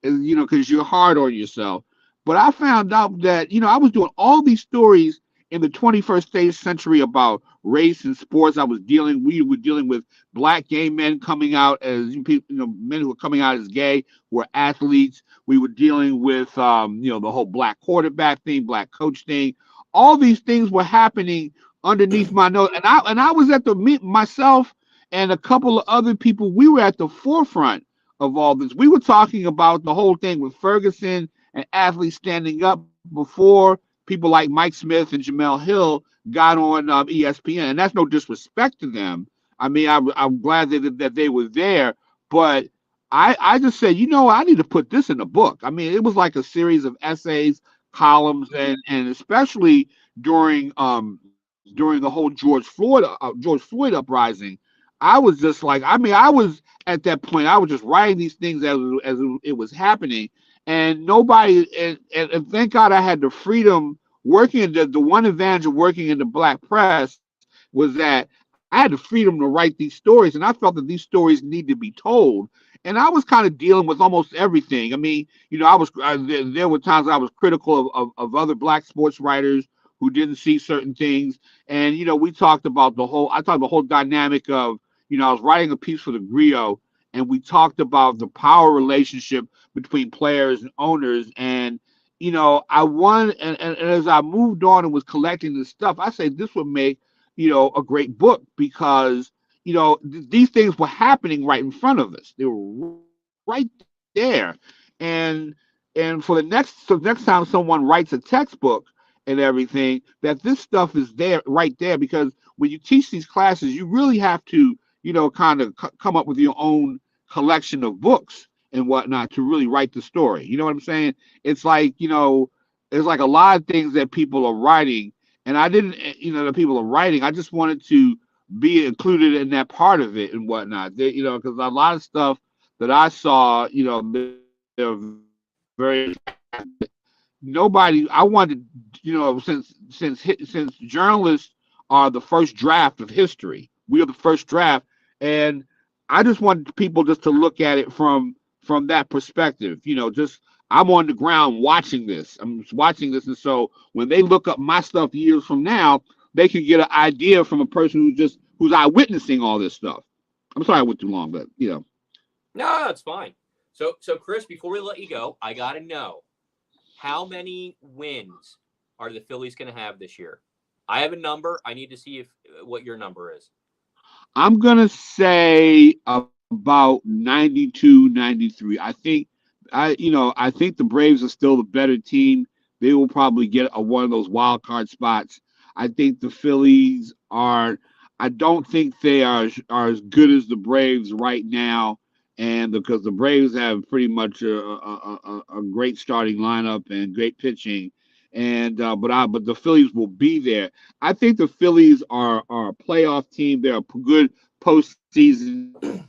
because you're hard on yourself. But I found out that, I was doing all these stories in the 21st century about race and sports. We were dealing with black gay men coming out as men who were coming out as gay, were athletes. We were dealing with, the whole black quarterback thing, black coach thing. All these things were happening underneath my nose. And I was at myself and a couple of other people, we were at the forefront of all this. We were talking about the whole thing with Ferguson and athletes standing up before people like Mike Smith and Jamel Hill got on ESPN. And that's no disrespect to them. I mean, I'm glad that they were there. But I just said, I need to put this in a book. I mean, it was like a series of essays, columns, and especially during the whole George Floyd uprising. I was just like, I was at that point, I was just writing these things as it was happening, and nobody, and thank God I had the freedom working in the one advantage of working in the black press was that I had the freedom to write these stories, and I felt that these stories need to be told. And I was kind of dealing with almost everything. I mean, there were times I was critical of other black sports writers who didn't see certain things. And, we talked about I talked about the whole dynamic of, I was writing a piece for the Griot, and we talked about the power relationship between players and owners. And, I wanted, and as I moved on and was collecting this stuff, I said this would make, a great book because, these things were happening right in front of us. They were right there. And for the next time someone writes a textbook and everything, that this stuff is there, right there, because when you teach these classes, you really have to, kind of come up with your own collection of books and whatnot to really write the story. You know what I'm saying? It's like, it's like a lot of things that people are writing, and I didn't, that people are writing. I just wanted to be included in that part of it and whatnot. Because a lot of stuff that I saw, they're very nobody. I wanted, since journalists are the first draft of history, we are the first draft, and I just wanted people just to look at it from that perspective. Just I'm on the ground watching this. I'm watching this, and so when they look up my stuff years from now, they can get an idea from a person who's eyewitnessing all this stuff. I'm sorry I went too long, but No, that's fine. So Chris, before we let you go, I gotta know, how many wins are the Phillies going to have this year? I have a number. I need to see what your number is. I'm going to say about 92, 93. I think the Braves are still the better team. They will probably get one of those wild card spots. I think the Phillies are. I don't think they are as good as the Braves right now, and because the Braves have pretty much a great starting lineup and great pitching, and but the Phillies will be there. I think the Phillies are a playoff team. They're a good postseason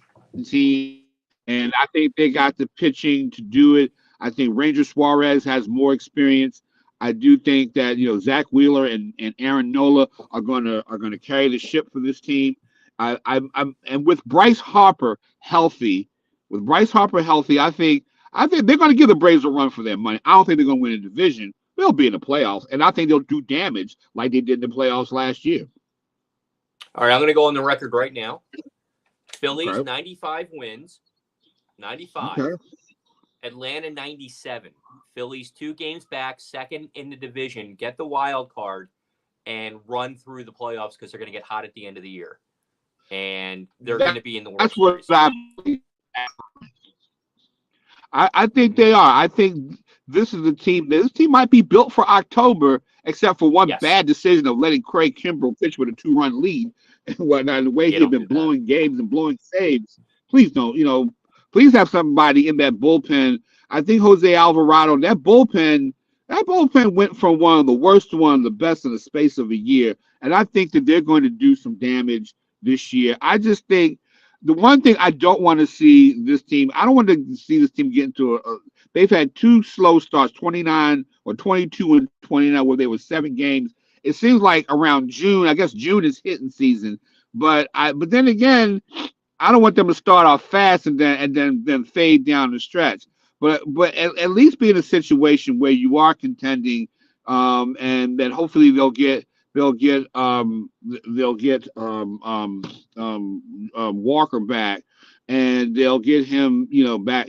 team, and I think they got the pitching to do it. I think Ranger Suarez has more experience. I do think that Zach Wheeler and Aaron Nola are gonna carry the ship for this team. I'm and with Bryce Harper healthy, I think they're gonna give the Braves a run for their money. I don't think they're gonna win a division. They'll be in the playoffs, and I think they'll do damage like they did in the playoffs last year. All right, I'm going to go on the record right now. Phillies, Okay. 95 wins. 95. Okay. Atlanta, 97. Phillies 2 games back, second in the division, get the wild card, and run through the playoffs because they're going to get hot at the end of the year. And they're going to be in the World That's what Series. I think they are. I think this is the team. This team might be built for October, except for one Yes. bad decision of letting Craig Kimbrell pitch with a 2-run lead and whatnot. The way Yeah, he had don't been do that. blowing games and blowing saves. Please don't. Please have somebody in that bullpen. I think Jose Alvarado. That bullpen went from one of the worst to one of the best in the space of a year, and I think that they're going to do some damage this year. I just think. The one thing I don't want to see this team, I don't want to see this team get into they've had 2 slow starts, 29 or 22 and 29, where they were 7 games. It seems like around June, I guess June is hitting season, but then again, I don't want them to start off fast and then fade down the stretch. But at least be in a situation where you are contending, and then hopefully they'll get Walker back, and they'll get him back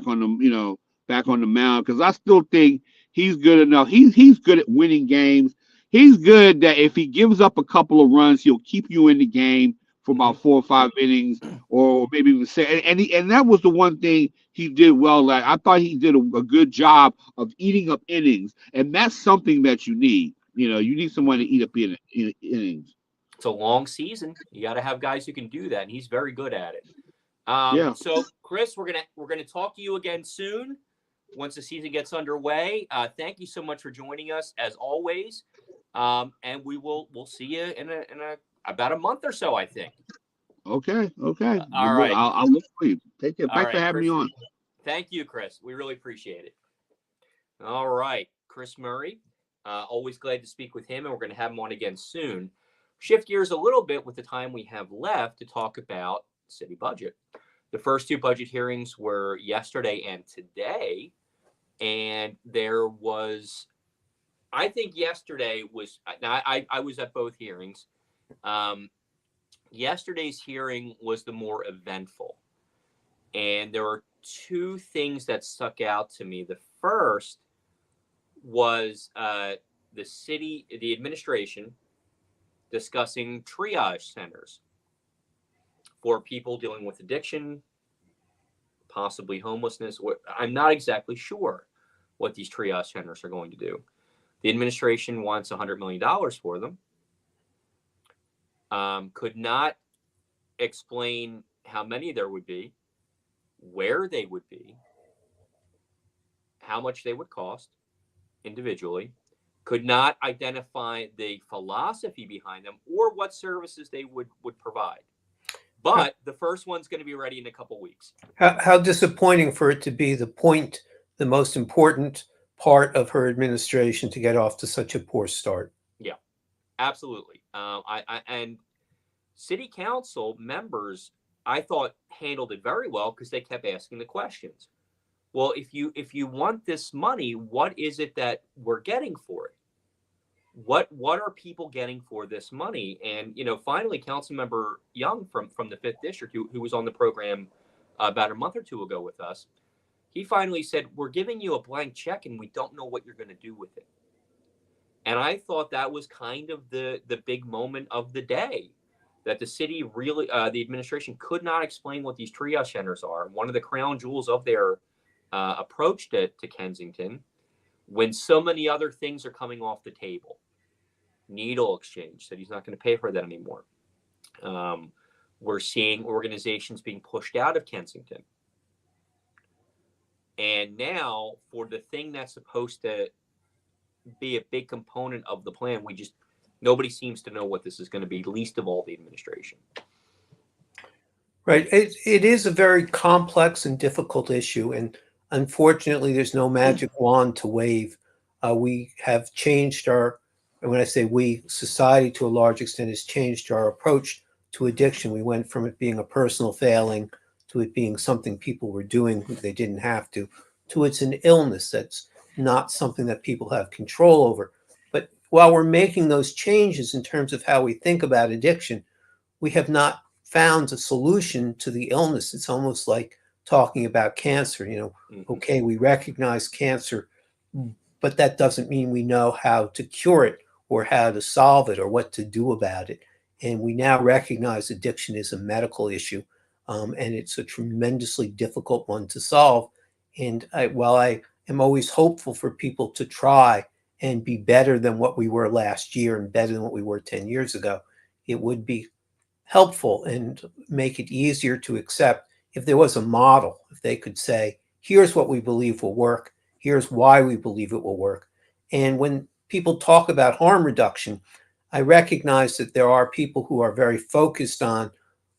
on the mound, because I still think he's good enough. He's good at winning games. He's good that if he gives up a couple of runs, he'll keep you in the game for about 4 or 5 innings, or maybe even say. And that was the one thing he did well. Like, I thought he did a good job of eating up innings, and that's something that you need. You need someone to eat up innings. It's a long season. You got to have guys who can do that, and he's very good at it. Yeah. So, Chris, we're gonna talk to you again soon once the season gets underway. Thank you so much for joining us as always, and we'll see you in about a month or so, I think. Okay. All right. I'll look for you. Take care. All Thanks right, for having me Chris. on. Thank you, Chris. We really appreciate it. All right, Chris Murray. Always glad to speak with him, and we're going to have him on again soon. Shift gears a little bit with the time we have left to talk about city budget. The first 2 budget hearings were yesterday and today, and there was, I think yesterday was, now I was at both hearings. Yesterday's hearing was the more eventful, and there were 2 things that stuck out to me. The first was the administration discussing triage centers for people dealing with addiction, possibly homelessness. I'm not exactly sure what these triage centers are going to do. The administration wants $100 million for them. Could not explain how many there would be, where they would be, how much they would cost individually, could not identify the philosophy behind them or what services they would provide. But the first one's going to be ready in a couple weeks. How disappointing for it to be the most important part of her administration to get off to such a poor start. Yeah, absolutely. And city council members, I thought, handled it very well because they kept asking the questions. Well, if you want this money, what is it that we're getting for it? What are people getting for this money? And finally, Councilmember Young from the 5th District, who was on the program about a month or 2 ago with us, he finally said, "We're giving you a blank check, and we don't know what you're going to do with it." And I thought that was kind of the big moment of the day, that the city really, the administration could not explain what these triage centers are. One of the crown jewels of their approach to Kensington, when so many other things are coming off the table. Needle Exchange said he's not going to pay for that anymore. We're seeing organizations being pushed out of Kensington. And now, for the thing that's supposed to be a big component of the plan, nobody seems to know what this is going to be, least of all the administration. Right. It is a very complex and difficult issue. And unfortunately, there's no magic wand to wave. We have changed and when I say we, society to a large extent has changed our approach to addiction. We went from it being a personal failing to it being something people were doing who they didn't have to it's an illness that's not something that people have control over. But while we're making those changes in terms of how we think about addiction, we have not found a solution to the illness. It's almost like talking about cancer. Okay, we recognize cancer, but that doesn't mean we know how to cure it or how to solve it or what to do about it. And we now recognize addiction is a medical issue, and it's a tremendously difficult one to solve. And while I am always hopeful for people to try and be better than what we were last year and better than what we were 10 years ago, it would be helpful and make it easier to accept if there was a model, if they could say, here's what we believe will work, here's why we believe it will work. And when people talk about harm reduction, I recognize that there are people who are very focused on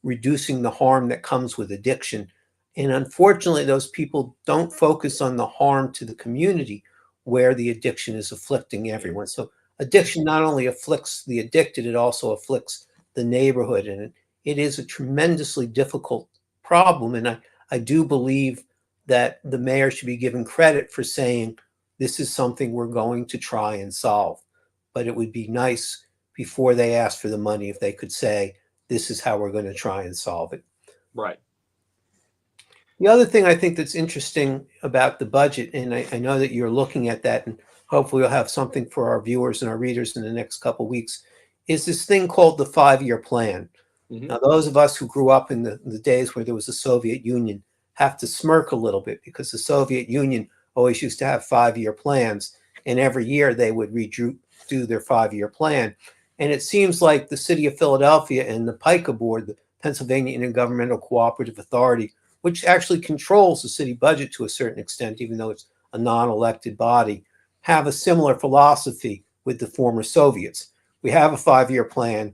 reducing the harm that comes with addiction. And unfortunately, those people don't focus on the harm to the community where the addiction is afflicting everyone. So addiction not only afflicts the addicted, it also afflicts the neighborhood. And it is a tremendously difficult problem. And I do believe that the mayor should be given credit for saying, this is something we're going to try and solve. But it would be nice before they ask for the money if they could say, this is how we're going to try and solve it. Right. The other thing I think that's interesting about the budget, and I know that you're looking at that, and hopefully we'll have something for our viewers and our readers in the next couple of weeks, is this thing called the 5-year plan. Mm-hmm. Now, those of us who grew up in the days where there was a Soviet Union have to smirk a little bit because the Soviet Union always used to have 5-year plans, and every year they would do their 5-year plan. And it seems like the city of Philadelphia and the PICA board, the Pennsylvania Intergovernmental Cooperative Authority, which actually controls the city budget to a certain extent, even though it's a non-elected body, have a similar philosophy with the former Soviets. We have a 5-year plan,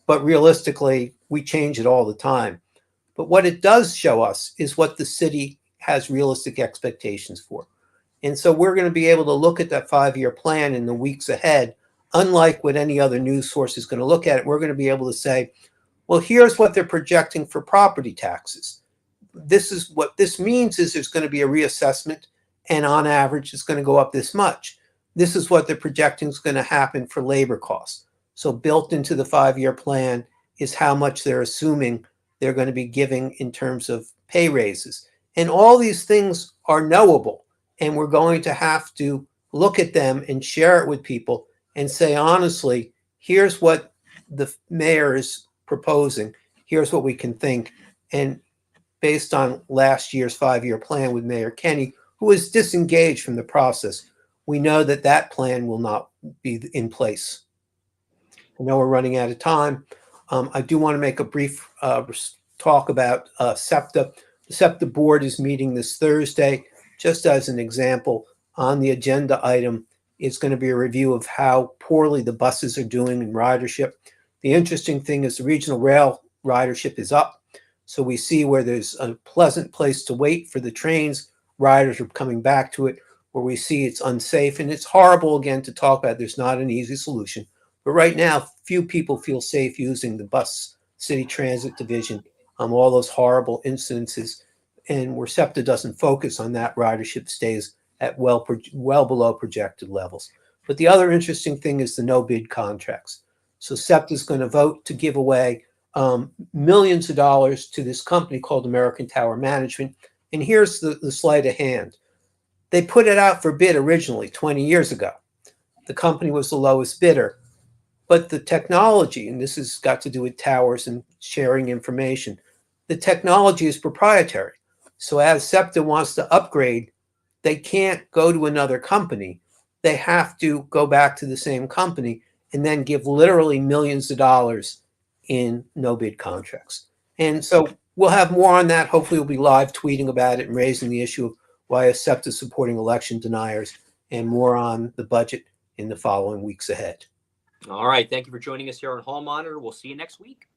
but realistically, we change it all the time. But what it does show us is what the city has realistic expectations for. And so we're going to be able to look at that 5-year plan in the weeks ahead. Unlike what any other news source is going to look at it, we're going to be able to say, well, here's what they're projecting for property taxes. This is what this means is there's going to be a reassessment, and on average, it's going to go up this much. This is what they're projecting is going to happen for labor costs. So built into the 5-year plan is how much they're assuming they're going to be giving in terms of pay raises. And all these things are knowable, and we're going to have to look at them and share it with people and say, honestly, here's what the mayor is proposing. Here's what we can think. And based on last year's 5-year plan with Mayor Kenny, who was disengaged from the process, we know that that plan will not be in place. I know we're running out of time. I do want to make a brief talk about SEPTA. The SEPTA board is meeting this Thursday. Just as an example, on the agenda item is going to be a review of how poorly the buses are doing in ridership. The interesting thing is the regional rail ridership is up. So we see where there's a pleasant place to wait for the trains, riders are coming back to it. Where we see it's unsafe, and it's horrible again to talk about. There's not an easy solution. But right now, few people feel safe using the bus city transit division, all those horrible incidences. And where SEPTA doesn't focus on that, ridership stays at well below projected levels. But the other interesting thing is the no bid contracts. So SEPTA is going to vote to give away millions of dollars to this company called American Tower Management. And here's the sleight of hand. They put it out for bid originally 20 years ago. The company was the lowest bidder. But the technology, and this has got to do with towers and sharing information, the technology is proprietary. So as SEPTA wants to upgrade, they can't go to another company. They have to go back to the same company. and then give literally millions of dollars in no bid contracts. And so we'll have more on that. Hopefully we'll be live tweeting about it and raising the issue of why SEPTA is supporting election deniers, and more on the budget in the following weeks ahead. All right. Thank you for joining us here on Hall Monitor. We'll see you next week.